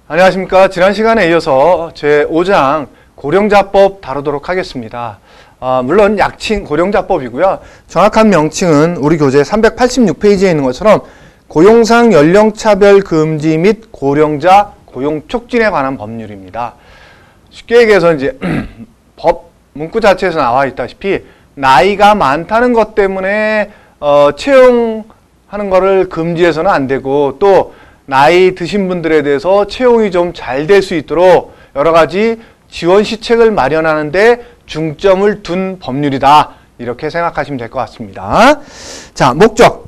안녕하십니까. 지난 시간에 이어서 제5장 고령자법 다루도록 하겠습니다. 물론 약칭 고령자법이고요. 정확한 명칭은 우리 교재 386페이지에 있는 것처럼 고용상 연령차별 금지 및 고령자 고용 촉진에 관한 법률입니다. 쉽게 얘기해서 이제 법 문구 자체에서 나와 있다시피 나이가 많다는 것 때문에 채용하는 것을 금지해서는 안 되고, 또 나이 드신 분들에 대해서 채용이 좀 잘 될 수 있도록 여러 가지 지원 시책을 마련하는데 중점을 둔 법률이다, 이렇게 생각하시면 될 것 같습니다. 자, 목적.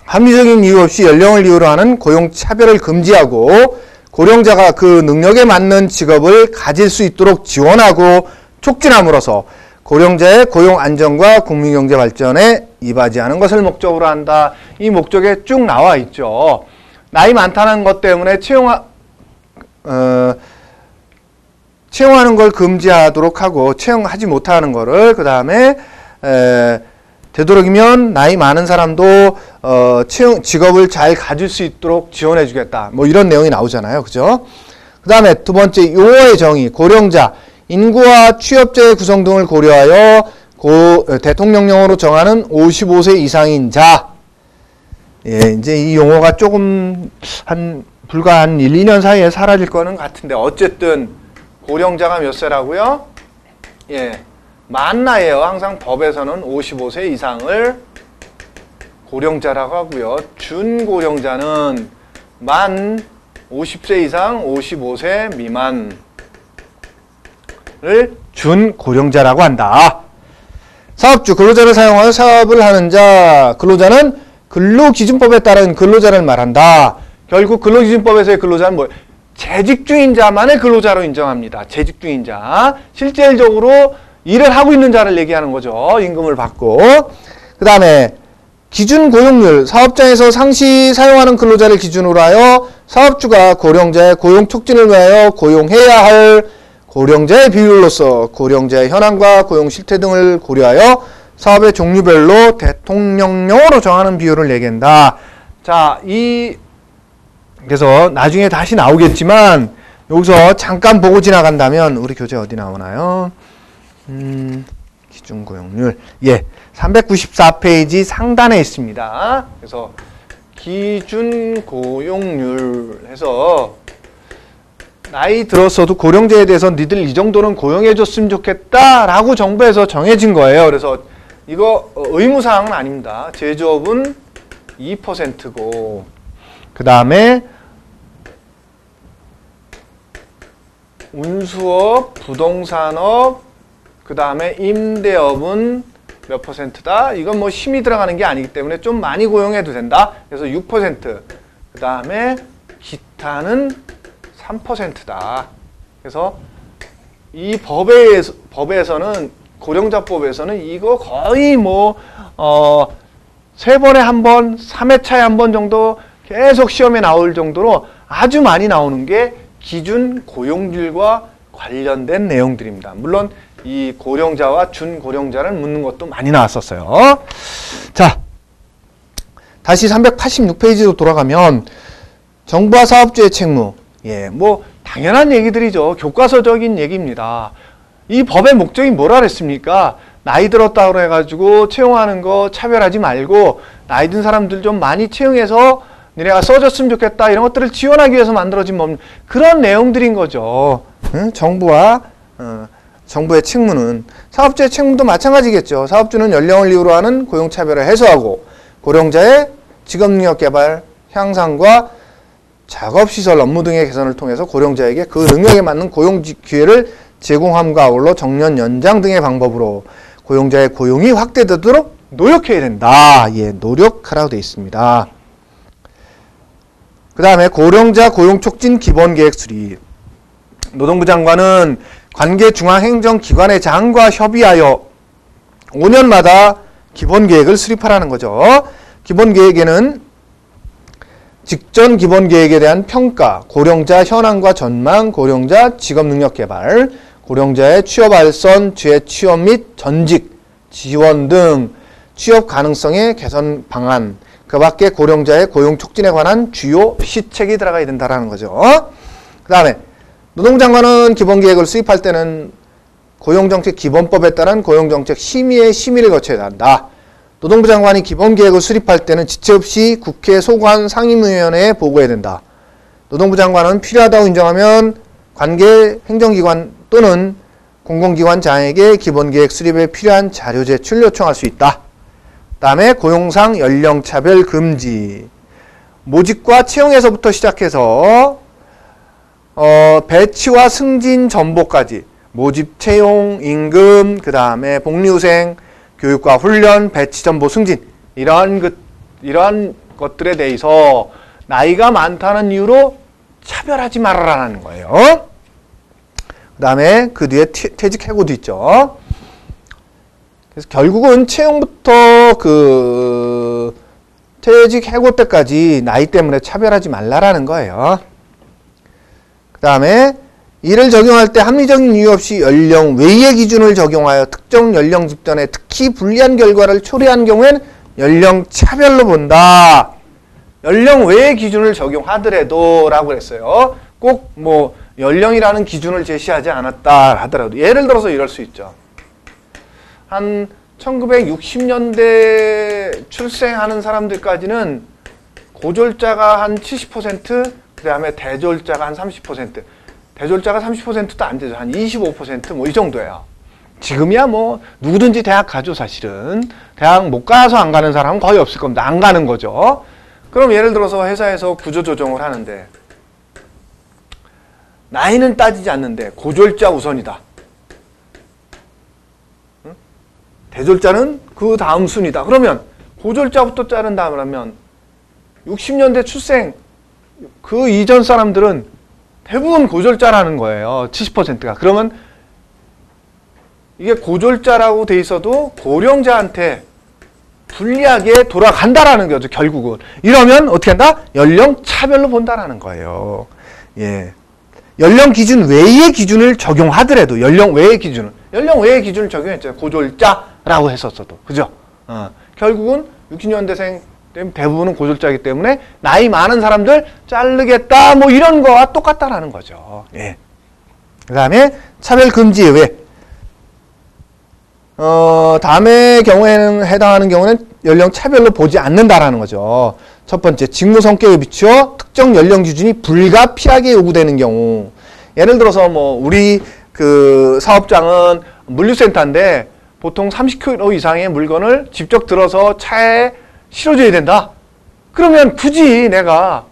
합리적인 이유 없이 연령을 이유로 하는 고용 차별을 금지하고 고령자가 그 능력에 맞는 직업을 가질 수 있도록 지원하고 촉진함으로써 고령자의 고용 안정과 국민경제 발전에 이바지하는 것을 목적으로 한다. 이 목적에 쭉 나와 있죠. 나이 많다는 것 때문에 채용하는 걸 금지하도록 하고, 채용하지 못하는 거를 그 다음에 되도록이면 나이 많은 사람도 직업을 잘 가질 수 있도록 지원해 주겠다, 뭐 이런 내용이 나오잖아요. 그죠? 그 다음에 두 번째, 용어의 정의. 고령자, 인구와 취업자의 구성 등을 고려하여 대통령령으로 정하는 55세 이상인 자. 예, 이제 이 용어가 조금 불과 한 1, 2년 사이에 사라질 거는 같은데, 어쨌든 고령자가 몇 세라고요? 예, 만 나이에요. 항상 법에서는 55세 이상을 고령자라고 하고요. 준고령자는 만 50세 이상 55세 미만을 준고령자라고 한다. 사업주, 근로자를 사용하여 사업을 하는 자. 근로자는 근로기준법에 따른 근로자를 말한다. 결국 근로기준법에서의 근로자는 뭐예요? 재직 중인 자만을 근로자로 인정합니다. 재직 중인 자. 실질적으로 일을 하고 있는 자를 얘기하는 거죠. 임금을 받고. 그 다음에 기준 고용률. 사업장에서 상시 사용하는 근로자를 기준으로 하여 사업주가 고령자의 고용 촉진을 위하여 고용해야 할 고령자의 비율로서 고령자의 현황과 고용 실태 등을 고려하여 사업의 종류별로 대통령령으로 정하는 비율을 얘기한다. 자, 그래서 나중에 다시 나오겠지만 여기서 잠깐 보고 지나간다면 우리 교재 어디 나오나요? 기준 고용률. 예, 394페이지 상단에 있습니다. 그래서 기준 고용률 해서 나이 들었어도 고령자에 대해서 니들 이 정도는 고용해 줬으면 좋겠다라고 정부에서 정해진 거예요. 그래서 이거 의무사항은 아닙니다. 제조업은 2%고, 그 다음에 운수업, 부동산업, 그 다음에 임대업은 몇 %다? 이건 뭐 힘이 들어가는 게 아니기 때문에 좀 많이 고용해도 된다. 그래서 6%. 그 다음에 기타는 3%다. 그래서 이 법에서는, 고령자법에서는 이거 거의 뭐 3번에 한 번, 3회차에 한 번 정도 계속 시험에 나올 정도로 아주 많이 나오는 게 기준 고용률과 관련된 내용들입니다. 물론 이 고령자와 준고령자를 묻는 것도 많이 나왔었어요. 자, 다시 386페이지로 돌아가면 정부와 사업주의 책무. 예, 뭐 당연한 얘기들이죠. 교과서적인 얘기입니다. 이 법의 목적이 뭐라 그랬습니까? 나이 들었다고 해가지고 채용하는 거 차별하지 말고 나이 든 사람들 좀 많이 채용해서 니네가 써줬으면 좋겠다, 이런 것들을 지원하기 위해서 만들어진 법, 그런 내용들인 거죠. 응? 정부의 책무는, 사업주의 책무도 마찬가지겠죠. 사업주는 연령을 이유로 하는 고용차별을 해소하고 고령자의 직업능력 개발, 향상과 작업시설 업무 등의 개선을 통해서 고령자에게 그 능력에 맞는 고용 기회를 제공함과 아울러 정년 연장 등의 방법으로 고용자의 고용이 확대되도록 노력해야 된다. 예, 노력하라고 되어 있습니다. 그 다음에 고령자 고용 촉진 기본계획 수립. 노동부 장관은 관계 중앙행정기관의 장과 협의하여 5년마다 기본계획을 수립하라는 거죠. 기본계획에는 직전 기본계획에 대한 평가, 고령자 현황과 전망, 고령자 직업능력 개발, 고령자의 취업 알선, 재취업 및 전직, 지원 등 취업 가능성의 개선 방안, 그 밖에 고령자의 고용 촉진에 관한 주요 시책이 들어가야 된다는 거죠. 그 다음에 노동부장관은 기본계획을 수립할 때는 고용정책 기본법에 따른 고용정책 심의의 심의를 거쳐야 한다. 노동부 장관이 기본계획을 수립할 때는 지체 없이 국회 소관 상임위원회에 보고해야 된다. 노동부 장관은 필요하다고 인정하면 관계 행정기관 또는 공공기관장에게 기본계획 수립에 필요한 자료 제출 요청할 수 있다. 그 다음에 고용상 연령차별 금지. 모집과 채용에서부터 시작해서 배치와 승진 전보까지 모집, 채용, 임금, 그 다음에 복리후생, 교육과 훈련, 배치, 전보, 승진 이러한 것들에 대해서 나이가 많다는 이유로 차별하지 말아라는 거예요. 그 다음에 그 뒤에 퇴직 해고도 있죠. 그래서 결국은 채용부터 그 퇴직 해고 때까지 나이 때문에 차별하지 말라라는 거예요. 그 다음에 이를 적용할 때 합리적인 이유 없이 연령 외의 기준을 적용하여 특정 연령 집단에 특히 불리한 결과를 초래한 경우엔 연령 차별로 본다. 연령 외의 기준을 적용하더라도 라고 그랬어요. 꼭 뭐 연령이라는 기준을 제시하지 않았다 하더라도 예를 들어서 이럴 수 있죠. 한 1960년대 출생하는 사람들까지는 고졸자가 한 70%, 그 다음에 대졸자가 한 30%, 대졸자가 30%도 안 되죠. 한 25% 뭐 이 정도예요. 지금이야 뭐 누구든지 대학 가죠 사실은. 대학 못 가서 안 가는 사람은 거의 없을 겁니다. 안 가는 거죠. 그럼 예를 들어서 회사에서 구조조정을 하는데 나이는 따지지 않는데 고졸자 우선이다. 응? 대졸자는 그 다음 순위다. 그러면 고졸자부터 자른다 그러면 60년대 출생 그 이전 사람들은 대부분 고졸자라는 거예요. 70%가. 그러면 이게 고졸자라고 돼 있어도 고령자한테 불리하게 돌아간다라는 거죠. 결국은. 이러면 어떻게 한다? 연령 차별로 본다라는 거예요. 예. 연령 기준 외의 기준을 적용하더라도 연령 외의 기준을 적용했잖아요. 고졸자라고 했었어도. 그죠? 결국은 60년대생 대부분은 고졸자이기 때문에 나이 많은 사람들 자르겠다 뭐 이런 거와 똑같다라는 거죠. 예. 그 다음에 차별 금지 예외. 다음의 경우에는 해당하는 경우는 연령 차별로 보지 않는다라는 거죠. 첫 번째, 직무 성격에 비추어 특정 연령 기준이 불가피하게 요구되는 경우. 예를 들어서 뭐 우리 그 사업장은 물류센터인데 보통 30kg 이상의 물건을 직접 들어서 차에 실어줘야 된다. 그러면 굳이 내가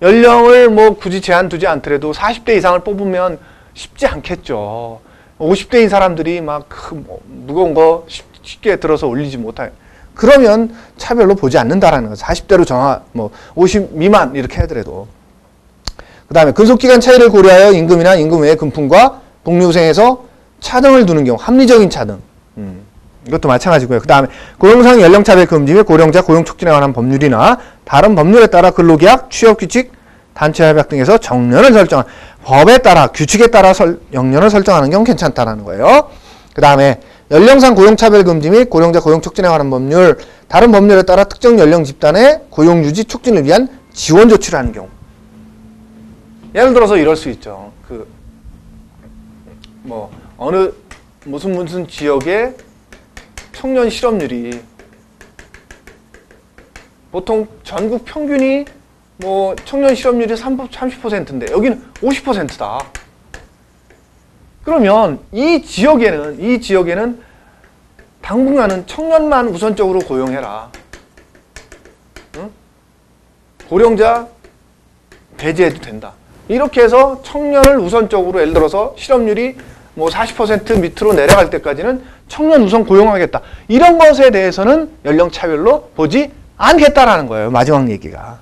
연령을 뭐 굳이 제한 두지 않더라도 40대 이상을 뽑으면 쉽지 않겠죠. 50대인 사람들이 막 무거운 거 쉽게 들어서 올리지 못해. 그러면 차별로 보지 않는다라는 거죠. 40대로 뭐 50 미만 이렇게 하더라도. 그 다음에 근속기간 차이를 고려하여 임금이나 임금 외의 금품과 복리후생에서 차등을 두는 경우, 합리적인 차등. 이것도 마찬가지고요. 그 다음에 고용상 연령차별 금지 및 고령자 고용 촉진에 관한 법률이나 다른 법률에 따라 근로계약, 취업규칙, 단체협약 등에서 정년을 설정한 법에 따라 규칙에 따라 영년을 설정하는 경우 괜찮다라는 거예요. 그 다음에 연령상 고용차별 금지 및 고령자 고용 촉진에 관한 법률, 다른 법률에 따라 특정 연령 집단의 고용 유지 촉진을 위한 지원 조치를 하는 경우. 예를 들어서 이럴 수 있죠. 무슨 지역에 청년 실업률이 보통 전국 평균이 뭐 청년 실업률이 30%인데 여기는 50%다. 그러면 이 지역에는 당분간은 청년만 우선적으로 고용해라. 응? 고령자 배제해도 된다. 이렇게 해서 청년을 우선적으로 예를 들어서 실업률이 뭐 40% 밑으로 내려갈 때까지는 청년 우선 고용하겠다. 이런 것에 대해서는 연령차별로 보지 않겠다라는 거예요. 마지막 얘기가.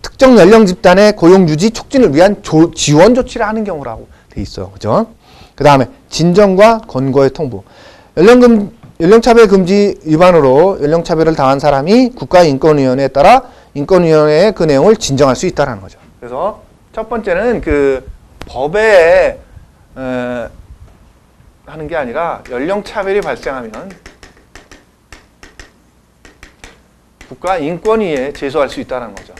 특정 연령 집단의 고용 유지 촉진을 위한 지원 조치를 하는 경우라고 돼 있어요. 그죠? 그 다음에 진정과 권고의 통보. 연령차별 금지 위반으로 연령차별을 당한 사람이 국가인권위원회에 따라 인권위원회에 그 내용을 진정할 수 있다는 거죠. 그래서 첫 번째는 그 법에 하는 게 아니라 연령차별이 발생하면 국가인권위에 제소할 수 있다는 거죠.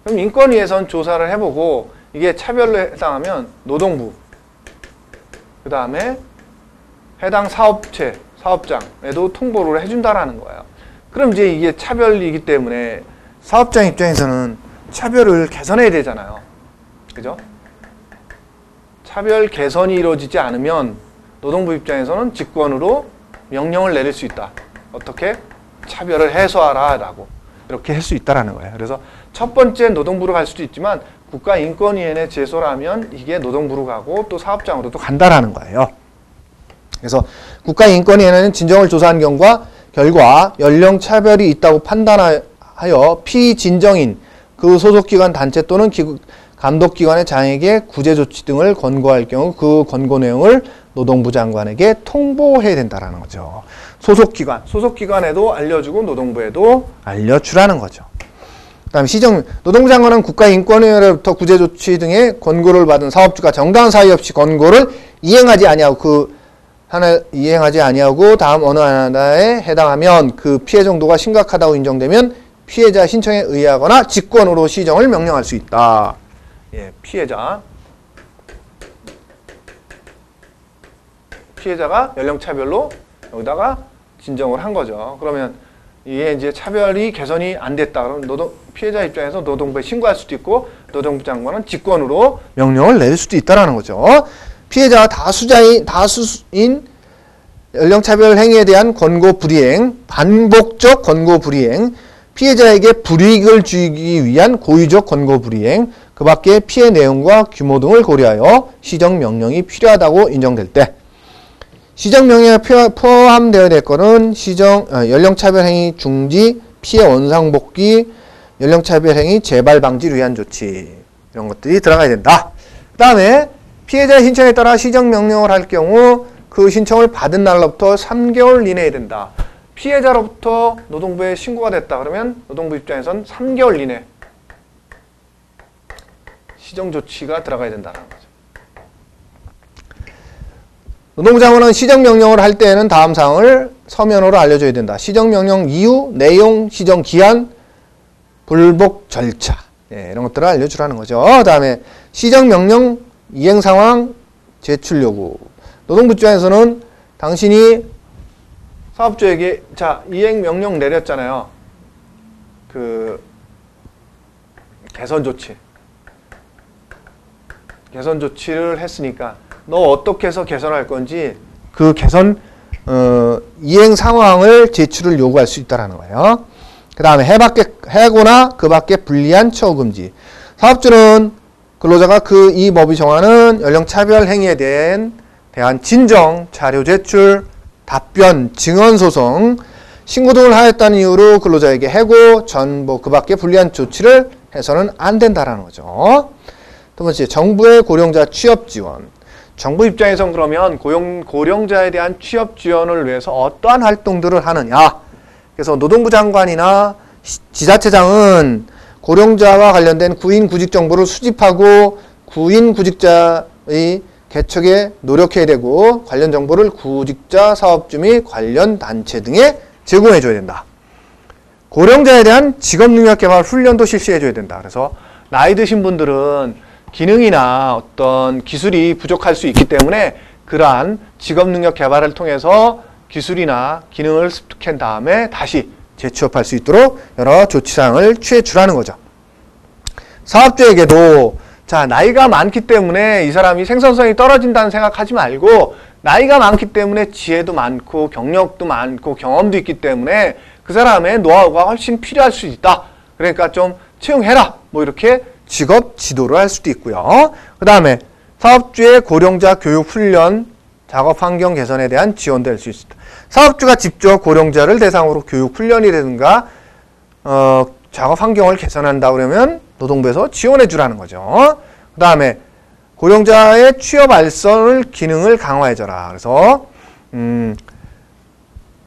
그럼 인권위에선 조사를 해보고 이게 차별로 해당하면 노동부, 그 다음에 해당 사업체, 사업장에도 통보를 해준다라는 거예요. 그럼 이제 이게 차별이기 때문에 사업장 입장에서는 차별을 개선해야 되잖아요. 그죠? 차별 개선이 이루어지지 않으면 노동부 입장에서는 직권으로 명령을 내릴 수 있다. 어떻게? 차별을 해소하라 라고 이렇게 할 수 있다라는 거예요. 그래서 첫 번째 노동부로 갈 수도 있지만 국가인권위원회 제소라면 이게 노동부로 가고 또 사업장으로도 간다라는 거예요. 그래서 국가인권위원회는 진정을 조사한 결과 연령 차별이 있다고 판단하여 피진정인 그 소속기관 단체 또는 감독기관의 장에게 구제 조치 등을 권고할 경우 그 권고 내용을 노동부 장관에게 통보해야 된다는 거죠. 소속기관에도 알려주고 노동부에도 알려주라는 거죠. 그 다음에 노동부 장관은 국가인권위원회로부터 구제 조치 등의 권고를 받은 사업주가 정당한 사유 없이 권고를 이행하지 아니하고 다음 어느 하나에 해당하면 그 피해 정도가 심각하다고 인정되면 피해자 신청에 의하거나 직권으로 시정을 명령할 수 있다. 예, 피해자가 연령차별로 여기다가 진정을 한 거죠. 그러면 이게 이제 차별이 개선이 안 됐다. 그럼 피해자 입장에서 노동부에 신고할 수도 있고 노동부 장관은 직권으로 명령을 내릴 수도 있다라는 거죠. 피해자가 다수인 연령차별 행위에 대한 권고 불이행, 반복적 권고 불이행, 피해자에게 불이익을 주기 위한 고의적 권고 불이행, 그 밖에 피해 내용과 규모 등을 고려하여 시정명령이 필요하다고 인정될 때 시정명령에 포함되어야 될 것은 연령차별행위 중지, 피해 원상복귀, 연령차별행위 재발방지를 위한 조치 이런 것들이 들어가야 된다. 그 다음에 피해자의 신청에 따라 시정명령을 할 경우 그 신청을 받은 날로부터 3개월 이내에 된다. 피해자로부터 노동부에 신고가 됐다. 그러면 노동부 입장에선 3개월 이내 시정조치가 들어가야 된다는 거죠. 노동부 장관은 시정명령을 할 때에는 다음 사항을 서면으로 알려줘야 된다. 시정명령 이유, 내용, 시정기한, 불복 절차 이런 것들을 알려주라는 거죠. 그 다음에 시정명령 이행상황, 제출요구. 노동부 입장에서는 당신이 사업주에게 이행명령 내렸잖아요. 개선 조치를 했으니까 너 어떻게 해서 개선할 건지 그 개선 이행 상황을 제출을 요구할 수 있다는 거예요. 그 다음에 해고나 그 밖에 불리한 처우 금지. 사업주는 근로자가 이 법이 정하는 연령차별 행위에 대한 진정, 자료 제출, 답변, 증언 소송, 신고 등을 하였다는 이유로 근로자에게 해고, 전보, 그 밖에 불리한 조치를 해서는 안 된다라는 거죠. 두 번째, 정부의 고령자 취업 지원. 정부 입장에선 그러면 고령자에 대한 취업 지원을 위해서 어떠한 활동들을 하느냐. 그래서 노동부 장관이나 지자체장은 고령자와 관련된 구인 구직 정보를 수집하고 구인 구직자의 개척에 노력해야 되고 관련 정보를 구직자, 사업주 및 관련 단체 등에 제공해줘야 된다. 고령자에 대한 직업능력 개발 훈련도 실시해줘야 된다. 그래서 나이 드신 분들은 기능이나 어떤 기술이 부족할 수 있기 때문에 그러한 직업능력 개발을 통해서 기술이나 기능을 습득한 다음에 다시 재취업할 수 있도록 여러 조치사항을 취해주라는 거죠. 사업주에게도 나이가 많기 때문에 이 사람이 생산성이 떨어진다는 생각하지 말고 나이가 많기 때문에 지혜도 많고 경력도 많고 경험도 있기 때문에 그 사람의 노하우가 훨씬 필요할 수 있다. 그러니까 좀 채용해라. 이렇게 직업 지도를 할 수도 있고요. 그 다음에 사업주의 고령자 교육 훈련, 작업 환경 개선에 대한 지원도 할 수 있다. 사업주가 직접 고령자를 대상으로 교육 훈련이라든가 작업 환경을 개선한다 그러면 노동부에서 지원해 주라는 거죠. 그 다음에 고령자의 취업 알선을 기능을 강화해줘라. 그래서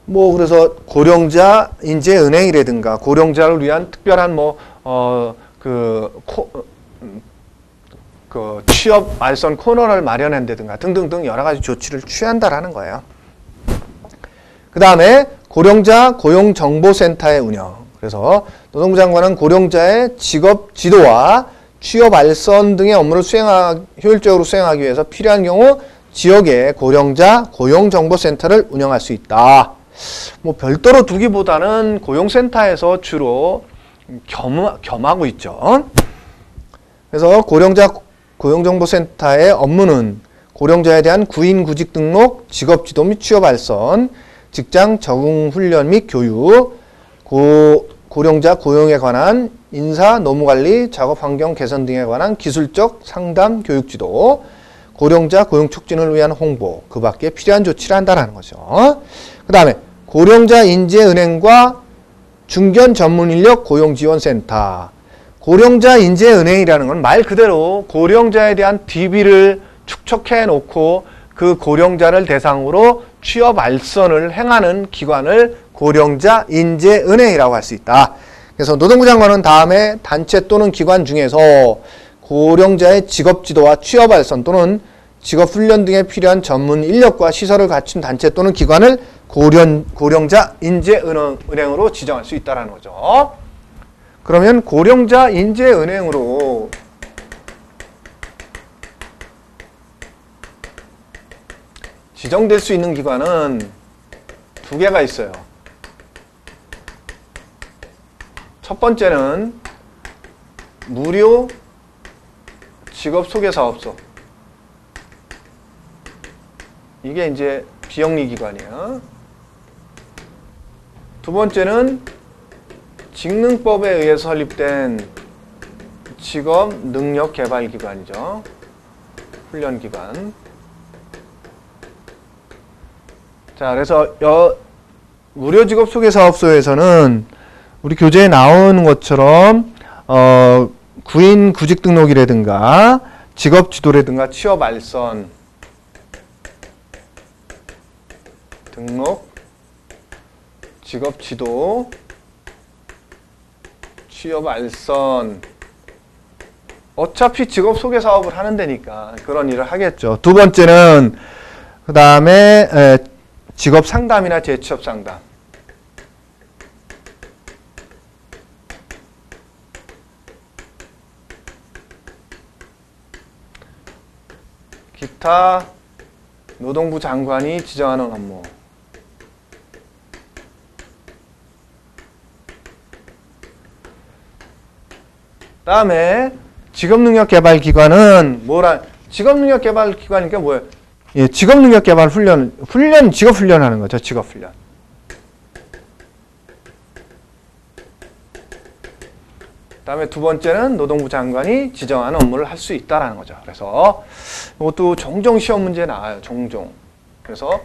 그래서 고령자 인재은행이라든가 고령자를 위한 특별한 취업 알선 코너를 마련한다든가 등등등 여러 가지 조치를 취한다라는 거예요. 그 다음에 고령자 고용정보센터의 운영. 그래서 노동부 장관은 고령자의 직업 지도와 취업 알선 등의 업무를 효율적으로 수행하기 위해서 필요한 경우 지역의 고령자 고용정보센터를 운영할 수 있다. 뭐 별도로 두기보다는 고용센터에서 주로 겸하고 있죠. 그래서 고령자 고용정보센터의 업무는 고령자에 대한 구인 구직 등록, 직업 지도 및 취업 알선, 직장 적응 훈련 및 교육, 고령자 고용에 관한 인사, 노무관리, 작업 환경 개선 등에 관한 기술적 상담, 교육 지도, 고령자 고용 촉진을 위한 홍보, 그 밖에 필요한 조치를 한다는 거죠. 그 다음에 고령자 인재은행과 중견 전문인력 고용지원센터. 고령자 인재은행이라는 건 말 그대로 고령자에 대한 DB를 축적해 놓고 그 고령자를 대상으로 취업 알선을 행하는 기관을 고령자 인재은행이라고 할 수 있다. 그래서 노동부 장관은 다음에 단체 또는 기관 중에서 고령자의 직업지도와 취업 알선 또는 직업훈련 등에 필요한 전문 인력과 시설을 갖춘 단체 또는 기관을 고령자 인재은행으로 지정할 수 있다는 거죠. 그러면 고령자 인재은행으로 지정될 수 있는 기관은 두 개가 있어요. 첫 번째는 무료 직업소개사업소. 이게 이제 비영리 기관이에요. 두 번째는 직능법에 의해서 설립된 직업능력개발기관이죠. 훈련기관. 자, 그래서 무료직업소개사업소에서는 우리 교재에 나오는 것처럼 구인 구직 등록이라든가 직업지도라든가 취업 알선 등록, 직업지도, 취업 알선, 어차피 직업 소개 사업을 하는 데니까 그런 일을 하겠죠. 두 번째는 그 다음에 직업 상담이나 재취업 상담. 기타 노동부 장관이 지정하는 업무. 다음에 직업능력개발기관은 직업능력개발기관이니까 뭐예요? 예, 직업능력개발 직업훈련 하는 거죠. 직업훈련. 다음에 두 번째는 노동부 장관이 지정하는 업무를 할 수 있다라는 거죠. 그래서 이것도 종종 시험 문제에 나와요. 종종. 그래서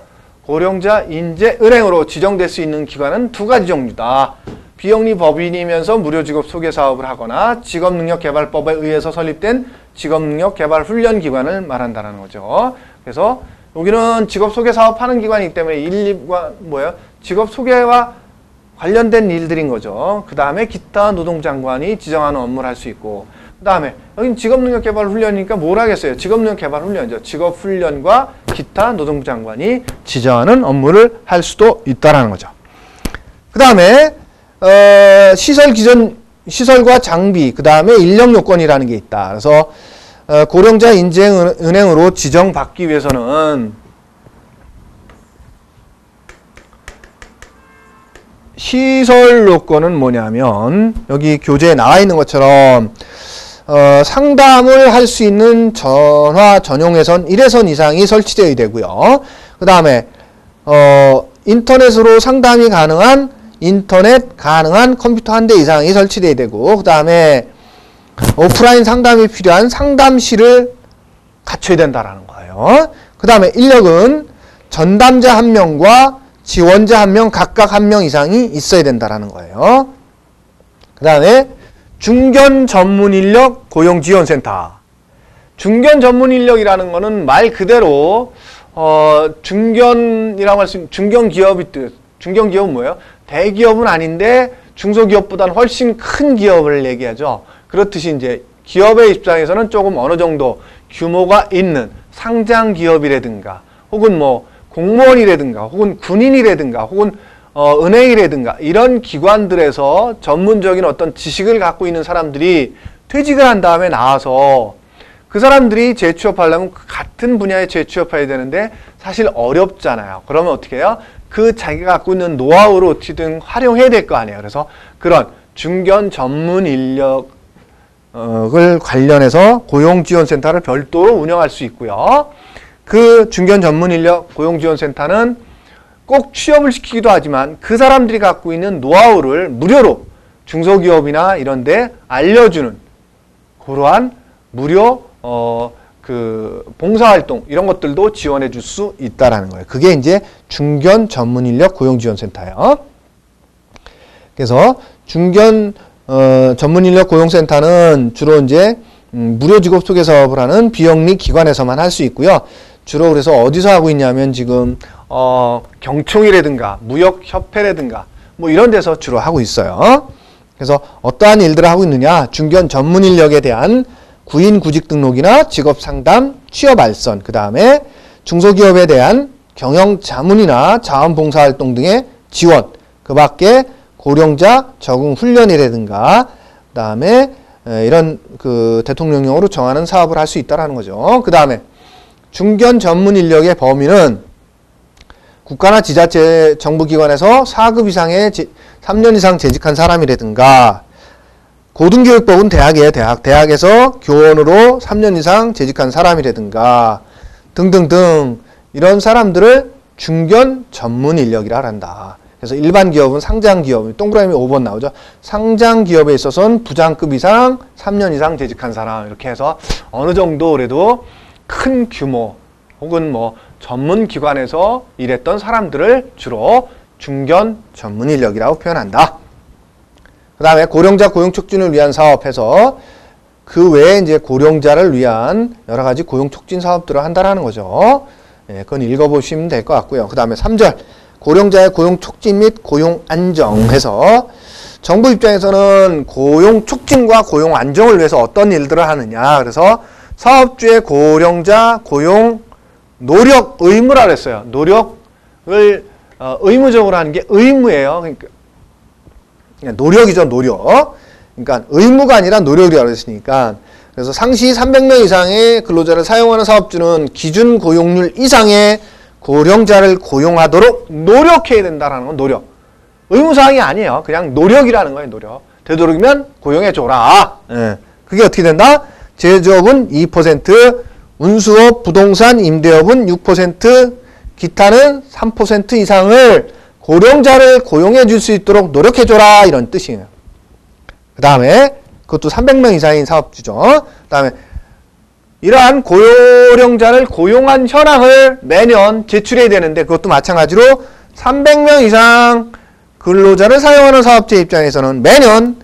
고령자 인재은행으로 지정될 수 있는 기관은 두 가지 종류다. 비영리 법인이면서 무료직업 소개사업을 하거나 직업능력개발법에 의해서 설립된 직업능력개발훈련 기관을 말한다는 거죠. 그래서 여기는 직업소개사업 하는 기관이기 때문에 일과 뭐예요? 직업소개와 관련된 일들인 거죠. 그 다음에 기타 노동장관이 지정하는 업무를 할 수 있고, 그 다음에 여기는 직업능력개발훈련이니까 뭘 하겠어요? 직업능력개발훈련이죠. 직업훈련과 기타 노동부 장관이 지정하는 업무를 할 수도 있다는 거죠. 그 다음에 시설과 장비, 그 다음에 인력 요건이라는 게 있다. 그래서 고령자 인재은행으로 지정받기 위해서는 시설 요건은 뭐냐면 여기 교재에 나와 있는 것처럼 상담을 할 수 있는 전화 전용회선 1회선 이상이 설치되어야 되고요. 그 다음에 인터넷으로 상담이 가능한 컴퓨터 한 대 이상이 설치되어야 되고, 그 다음에 오프라인 상담이 필요한 상담실을 갖춰야 된다는 거예요. 그 다음에 인력은 전담자 1명과 지원자 1명, 각각 1명 이상이 있어야 된다는 거예요. 그 다음에 중견 전문인력 고용지원센터. 중견 전문인력이라는 거는 말 그대로 중견이라고 할 수 있는 중견기업이 뜻. 중견기업은 뭐예요? 대기업은 아닌데 중소기업보다는 훨씬 큰 기업을 얘기하죠. 그렇듯이 이제 기업의 입장에서는 조금 어느 정도 규모가 있는 상장 기업이라든가 혹은 뭐 공무원이라든가 혹은 군인이라든가 혹은 은행이라든가 이런 기관들에서 전문적인 어떤 지식을 갖고 있는 사람들이 퇴직을 한 다음에 나와서 그 사람들이 재취업하려면 같은 분야에 재취업해야 되는데 사실 어렵잖아요. 그러면 어떻게 해요? 그 자기가 갖고 있는 노하우를 어떻게든 활용해야 될 거 아니에요. 그래서 그런 중견 전문 인력을 관련해서 고용지원센터를 별도로 운영할 수 있고요. 그 중견 전문 인력 고용지원센터는 꼭 취업을 시키기도 하지만 그 사람들이 갖고 있는 노하우를 무료로 중소기업이나 이런 데 알려주는 그러한 무료 그 봉사활동 이런 것들도 지원해 줄 수 있다라는 거예요. 그게 이제 중견 전문 인력 고용지원센터예요. 그래서 중견 전문 인력 고용센터는 주로 이제 무료 직업 소개 사업을 하는 비영리 기관에서만 할 수 있고요. 주로 그래서 어디서 하고 있냐면 지금 경총이라든가 무역협회라든가 뭐 이런 데서 주로 하고 있어요. 그래서 어떠한 일들을 하고 있느냐? 중견 전문 인력에 대한 구인 구직 등록이나 직업 상담, 취업 알선, 그 다음에 중소기업에 대한 경영 자문이나 자원봉사 활동 등의 지원, 그 밖에 고령자 적응 훈련이라든가, 그 다음에 이런 그 대통령령으로 정하는 사업을 할 수 있다라는 거죠. 그 다음에 중견 전문 인력의 범위는 국가나 지자체 정부기관에서 4급 이상의 3년 이상 재직한 사람이라든가, 고등교육법은 대학이에요. 대학에서 교원으로 3년 이상 재직한 사람이라든가 등등등 이런 사람들을 중견 전문 인력이라 한다. 그래서 일반 기업은 상장 기업, 동그라미 5번 나오죠. 상장 기업에 있어서는 부장급 이상 3년 이상 재직한 사람 이렇게 해서 어느 정도 그래도 큰 규모 혹은 뭐 전문 기관에서 일했던 사람들을 주로 중견 전문 인력이라고 표현한다. 그 다음에 고령자 고용 촉진을 위한 사업해서 그 외에 이제 고령자를 위한 여러 가지 고용 촉진 사업들을 한다라는 거죠. 예, 그건 읽어보시면 될 것 같고요. 그 다음에 3절 고령자의 고용 촉진 및 고용 안정해서 정부 입장에서는 고용 촉진과 고용 안정을 위해서 어떤 일들을 하느냐. 그래서 사업주의 고령자 고용 노력 의무라 그랬어요. 노력을 의무적으로 하는 게 의무예요. 그러니까 노력이죠, 노력. 그러니까 의무가 아니라 노력이라고 했으니까. 그래서 상시 300명 이상의 근로자를 사용하는 사업주는 기준 고용률 이상의 고령자를 고용하도록 노력해야 된다는 건 노력. 의무사항이 아니에요. 그냥 노력이라는 거예요, 노력. 되도록이면 고용해줘라. 예. 그게 어떻게 된다? 제조업은 2%, 운수업, 부동산, 임대업은 6%, 기타는 3% 이상을 고령자를 고용해 줄 수 있도록 노력해줘라 이런 뜻이에요. 그 다음에 그것도 300명 이상인 사업주죠. 그 다음에 이러한 고령자를 고용한 현황을 매년 제출해야 되는데 그것도 마찬가지로 300명 이상 근로자를 사용하는 사업체 입장에서는 매년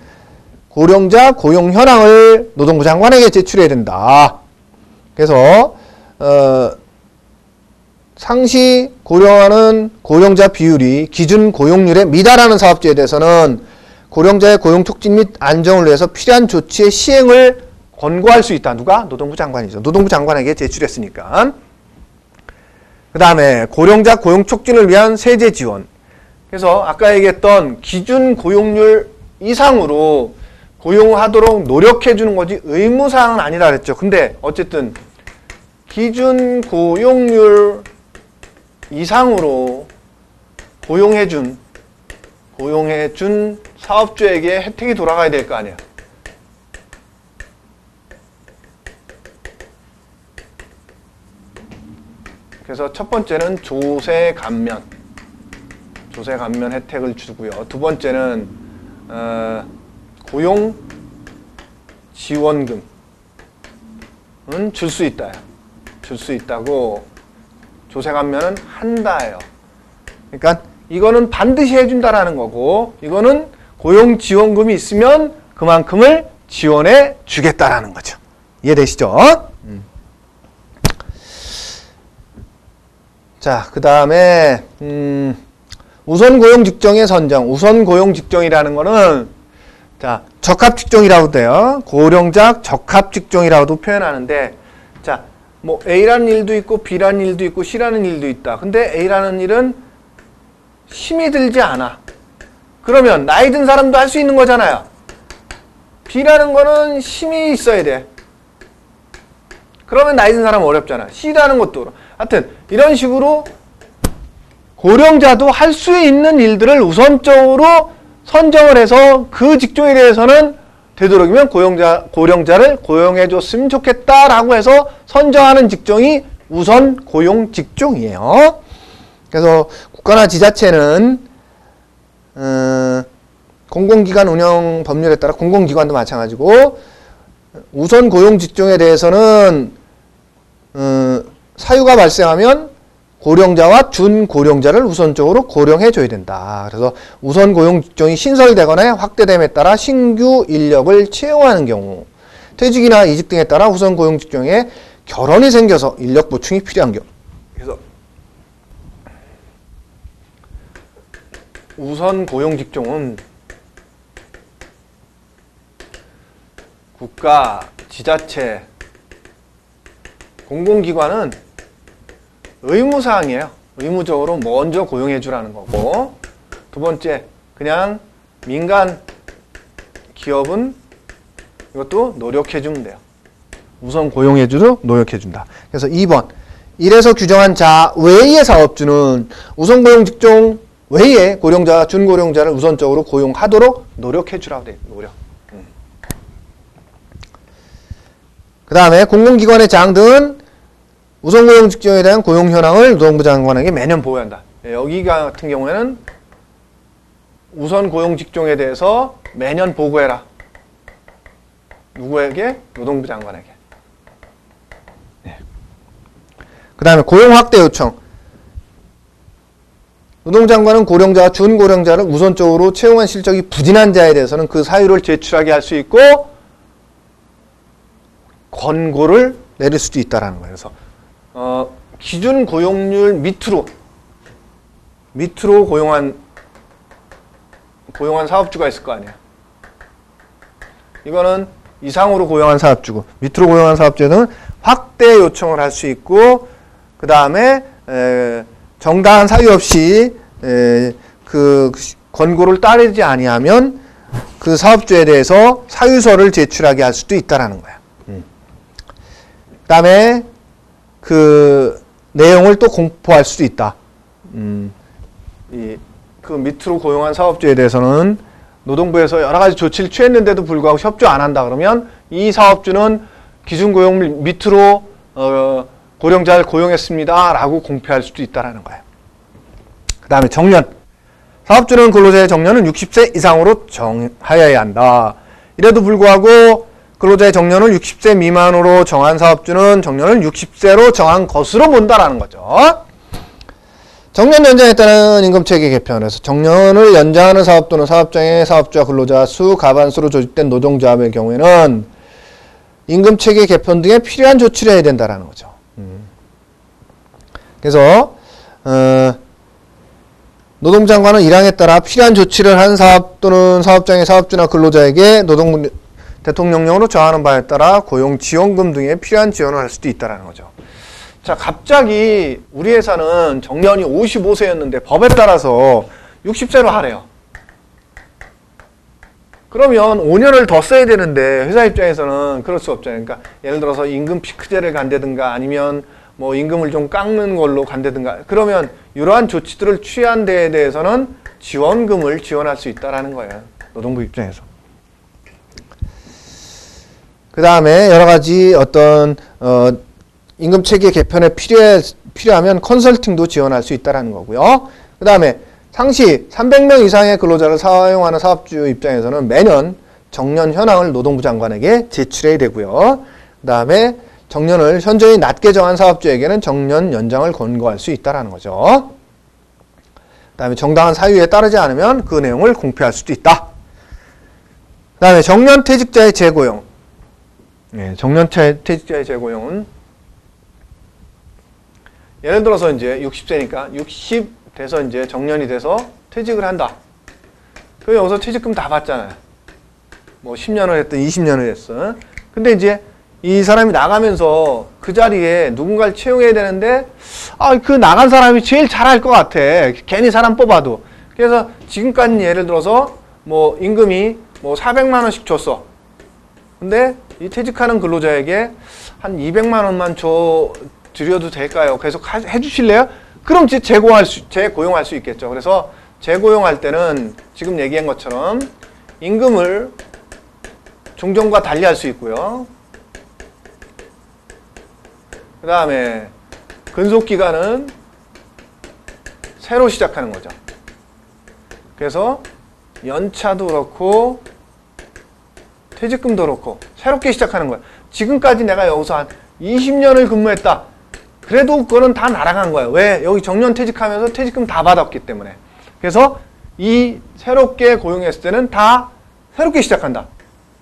고령자 고용 현황을 노동부 장관에게 제출해야 된다. 그래서 상시 고령하는 고령자 비율이 기준 고용률에 미달하는 사업체에 대해서는 고령자의 고용 촉진 및 안정을 위해서 필요한 조치의 시행을 권고할 수 있다. 누가? 노동부 장관이죠. 노동부 장관에게 제출했으니까. 그 다음에 고령자 고용 촉진을 위한 세제 지원. 그래서 아까 얘기했던 기준 고용률 이상으로 고용하도록 노력해 주는 거지 의무사항은 아니다 그랬죠. 근데 어쨌든 기준 고용률 이상으로 고용해준 사업주에게 혜택이 돌아가야 될 거 아니야. 그래서 첫 번째는 조세 감면 혜택을 주고요. 두 번째는 고용 지원금은 줄 수 있다. 줄 수 있다고. 조세 감면은 한다예요. 그러니까 이거는 반드시 해준다라는 거고, 이거는 고용 지원금이 있으면 그만큼을 지원해 주겠다라는 거죠. 이해되시죠? 자, 그 다음에 우선 고용 직종의 선정. 우선 고용 직종이라는 거는 자, 적합 직종이라고 돼요. 고령자 적합 직종이라고도 표현하는데, 자, 뭐 A라는 일도 있고 B라는 일도 있고 C라는 일도 있다. 근데 A라는 일은 힘이 들지 않아. 그러면 나이 든 사람도 할 수 있는 거잖아요. B라는 거는 힘이 있어야 돼. 그러면 나이 든 사람은 어렵잖아. C라는 것도. 하여튼 이런 식으로 고령자도 할 수 있는 일들을 우선적으로 선정을 해서 그 직종에 대해서는 되도록이면 고령자를 고용해 줬으면 좋겠다라고 해서 선정하는 직종이 우선 고용 직종이에요. 그래서 국가나 지자체는 공공기관 운영 법률에 따라 공공기관도 마찬가지고 우선 고용 직종에 대해서는 사유가 발생하면 고령자와 준고령자를 우선적으로 고령해 줘야 된다. 그래서 우선 고용 직종이 신설되거나 확대됨에 따라 신규 인력을 채용하는 경우, 퇴직이나 이직 등에 따라 우선 고용 직종에 결혼이 생겨서 인력 보충이 필요한 경우. 그래서 우선 고용 직종은 국가, 지자체, 공공기관은 의무사항이에요. 의무적으로 먼저 고용해 주라는 거고, 두 번째, 그냥 민간 기업은 이것도 노력해 주면 돼요. 우선 고용해 주도록 노력해 준다. 그래서 2번, 이래서 규정한 자 외의 사업주는 우선 고용 직종 외에 고령자, 준고령자를 우선적으로 고용하도록 노력해 주라고 돼. 노력. 그 다음에 공공기관의 장 등은 우선 고용 직종에 대한 고용 현황을 노동부 장관에게 매년 보고한다. 여기 같은 경우에는 우선 고용 직종에 대해서 매년 보고해라. 누구에게? 노동부 장관에게. 네. 그 다음에 고용 확대 요청. 노동장관은 고령자와 준고령자를 우선적으로 채용한 실적이 부진한 자에 대해서는 그 사유를 제출하게 할 수 있고 권고를 내릴 수도 있다라는 거예요. 그래서 기준 고용률 밑으로 고용한 사업주가 있을 거 아니야. 이거는 이상으로 고용한 사업주고, 밑으로 고용한 사업주는 확대 요청을 할 수 있고, 그 다음에 정당한 사유 없이 그 권고를 따르지 아니하면 그 사업주에 대해서 사유서를 제출하게 할 수도 있다라는 거야. 그 다음에 그 내용을 또 공포할 수도 있다. 그 밑으로 고용한 사업주에 대해서는 노동부에서 여러 가지 조치를 취했는데도 불구하고 협조 안 한다 그러면 이 사업주는 기준 고용률 밑으로 고령자를 고용했습니다 라고 공표할 수도 있다라는 거예요. 그 다음에 정년. 사업주는 근로자의 정년은 60세 이상으로 정하여야 한다. 이래도 불구하고 근로자의 정년을 60세 미만으로 정한 사업주는 정년을 60세로 정한 것으로 본다라는 거죠. 정년 연장에 따른 임금체계 개편에서 정년을 연장하는 사업 또는 사업장의 사업주와 근로자 수, 가반수로 조직된 노동조합의 경우에는 임금체계 개편 등에 필요한 조치를 해야 된다라는 거죠. 그래서 노동장관은 1항에 따라 필요한 조치를 한 사업 또는 사업장의 사업주나 근로자에게 노동부 대통령령으로 정하는 바에 따라 고용지원금 등의 필요한 지원을 할 수도 있다는 거죠. 자, 갑자기 우리 회사는 정년이 55세였는데 법에 따라서 60세로 하래요. 그러면 5년을 더 써야 되는데 회사 입장에서는 그럴 수 없잖아요. 그러니까 예를 들어서 임금 피크제를 간다든가 아니면 뭐 임금을 좀 깎는 걸로 간다든가 그러면 이러한 조치들을 취한 데에 대해서는 지원금을 지원할 수 있다는 거예요. 노동부 입장에서. 그 다음에 여러 가지 어떤 임금체계 개편에 필요하면 컨설팅도 지원할 수 있다는 거고요. 그 다음에 상시 300명 이상의 근로자를 사용하는 사업주 입장에서는 매년 정년 현황을 노동부 장관에게 제출해야 되고요. 그 다음에 정년을 현저히 낮게 정한 사업주에게는 정년 연장을 권고할 수 있다는 거죠. 그 다음에 정당한 사유에 따르지 않으면 그 내용을 공표할 수도 있다. 그 다음에 정년 퇴직자의 재고용. 네, 정년 퇴직자의 재고용은 예를 들어서 이제 60세니까 60 돼서 이제 정년이 돼서 퇴직을 한다. 그럼 여기서 퇴직금 다 받잖아요. 뭐 10년을 했든 20년을 했든. 근데 이제 이 사람이 나가면서 그 자리에 누군가를 채용해야 되는데 그 나간 사람이 제일 잘할 것 같아. 괜히 사람 뽑아도. 그래서 지금까지 예를 들어서 뭐 임금이 뭐 400만 원씩 줬어. 근데 이 퇴직하는 근로자에게 한 200만 원만 드려도 될까요? 계속 해주실래요? 그럼 재고용할 수 있겠죠. 그래서 재고용할 때는 지금 얘기한 것처럼 임금을 종전과 달리 할 수 있고요. 그 다음에 근속기간은 새로 시작하는 거죠. 그래서 연차도 그렇고 퇴직금도 그렇고 새롭게 시작하는 거예요. 지금까지 내가 여기서 한 20년을 근무했다. 그래도 그거는 다 날아간 거예요. 왜? 여기 정년 퇴직하면서 퇴직금 다 받았기 때문에. 그래서 이 새롭게 고용했을 때는 다 새롭게 시작한다.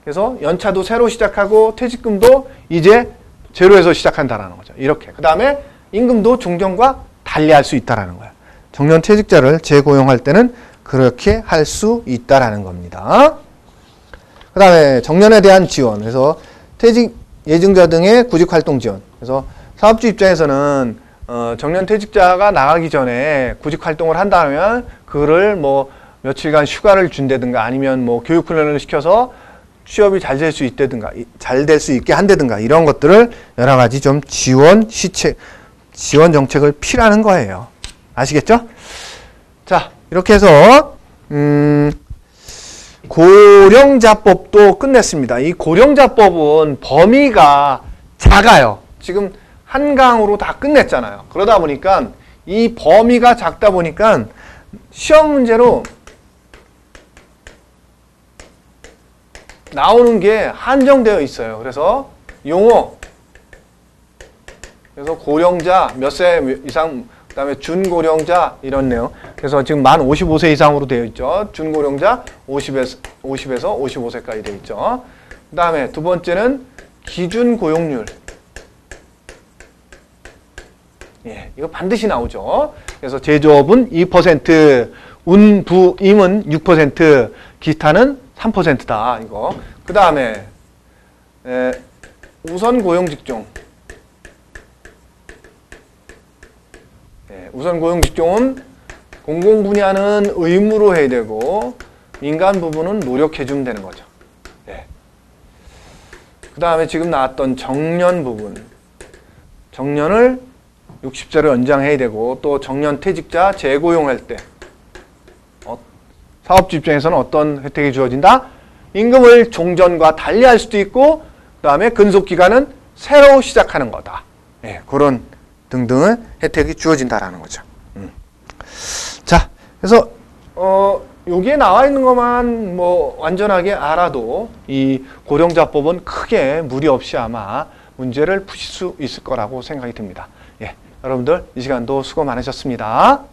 그래서 연차도 새로 시작하고 퇴직금도 이제 제로에서 시작한다라는 거죠. 이렇게. 그 다음에 임금도 종전과 달리 할 수 있다라는 거예요. 정년 퇴직자를 재고용할 때는 그렇게 할 수 있다라는 겁니다. 그 다음에 정년에 대한 지원. 그래서 퇴직 예증자 등의 구직활동 지원. 그래서 사업주 입장에서는 정년 퇴직자가 나가기 전에 구직활동을 한다면 그를 뭐 며칠간 휴가를 준다든가 아니면 뭐 교육훈련을 시켜서 취업이 잘 될 수 있다든가 잘 될 수 있게 한다든가 이런 것들을 여러 가지 좀 지원 정책을 필요하는 거예요. 아시겠죠? 자, 이렇게 해서 고령자법도 끝냈습니다. 이 고령자법은 범위가 작아요. 지금 한 강으로 다 끝냈잖아요. 그러다 보니까 이 범위가 작다 보니까 시험 문제로 나오는 게 한정되어 있어요. 그래서 용어, 그래서 고령자 몇 세 이상, 그 다음에 준고령자 이런 내용. 그래서 지금 만 55세 이상으로 되어 있죠. 준고령자 50에서 55세까지 되어 있죠. 그 다음에 두 번째는 기준고용률. 예, 이거 반드시 나오죠. 그래서 제조업은 2%, 운부임은 6%, 기타는 3%다. 이거. 그 다음에 우선 고용 직종. 우선 고용 직종은 공공 분야는 의무로 해야 되고 민간 부분은 노력해 주면 되는 거죠. 예. 그 다음에 지금 나왔던 정년 부분. 정년을 60세로 연장해야 되고 또 정년 퇴직자 재고용할 때 사업주 입장에서는 어떤 혜택이 주어진다? 임금을 종전과 달리 할 수도 있고 그 다음에 근속기간은 새로 시작하는 거다. 예, 그런 등등의 혜택이 주어진다라는 거죠. 자, 그래서 여기에 나와 있는 것만 뭐 완전하게 알아도 이 고령자법은 크게 무리 없이 아마 문제를 푸실 수 있을 거라고 생각이 듭니다. 예, 여러분들 이 시간도 수고 많으셨습니다.